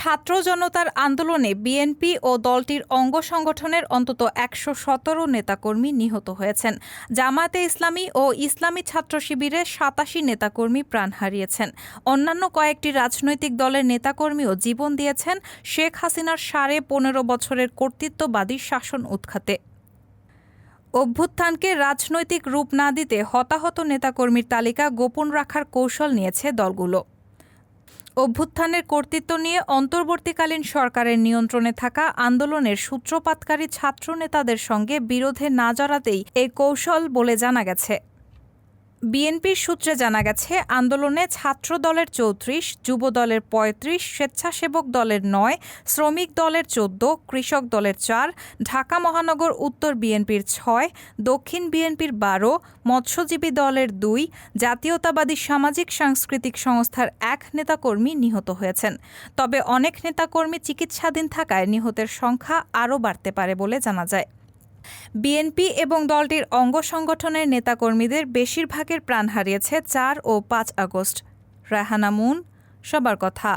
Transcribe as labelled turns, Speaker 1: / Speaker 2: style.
Speaker 1: ছাত্র জনতার আন্দোলনে বিএনপি ও দলটির অঙ্গ সংগঠনের অন্তত ১১৭ নেতাকর্মী নিহত হয়েছেন। জামায়াতে ইসলামী ও ইসলামী ছাত্র শিবিরের ৮৭ নেতাকর্মী প্রাণ হারিয়েছেন। অন্যান্য কয়েকটি রাজনৈতিক দলের নেতাকর্মীও জীবন দিয়েছেন শেখ হাসিনার ১৫ বছরের কর্তৃত্ববাদী শাসন উৎখাতে। অভ্যুত্থানকে রাজনৈতিক রূপ না দিতে হতাহত নেতাকর্মীর তালিকা গোপন রাখার কৌশল নিয়েছে দলগুলো। অভ্যুত্থানের কর্তৃত্ব নিয়ে অন্তর্বর্তীকালীন সরকারের নিয়ন্ত্রণে থাকা আন্দোলনের সূত্রপাতকারী ছাত্র নেতাদের সঙ্গে বিরোধে না জড়াতেই এই কৌশল বলে জানা গেছে। বিএনপির সূত্রে জানা গেছে, আন্দোলনে ছাত্র দলের ৩৪, যুব দলের ৩৫, স্বেচ্ছাসেবক দলের ৯, শ্রমিক দলের ১৪, কৃষক দলের ৪, ঢাকা মহানগর উত্তর বিএনপির ৬, দক্ষিণ বিএনপির ১২, মৎস্যজীবী দলের ২, জাতীয়তাবাদী সামাজিক সাংস্কৃতিক সংস্থার ১ নেতাকর্মী নিহত হয়েছেন। তবে অনেক নেতাকর্মী চিকিৎসাধীন থাকায় নিহতের সংখ্যা আরও বাড়তে পারে বলে জানা যায়। বিএনপি এবং দলটির অঙ্গ সংগঠনের নেতাকর্মীদের বেশিরভাগের প্রাণ হারিয়েছে ৪ ও ৫ আগস্ট। রায়হানা মুন, সবার কথা।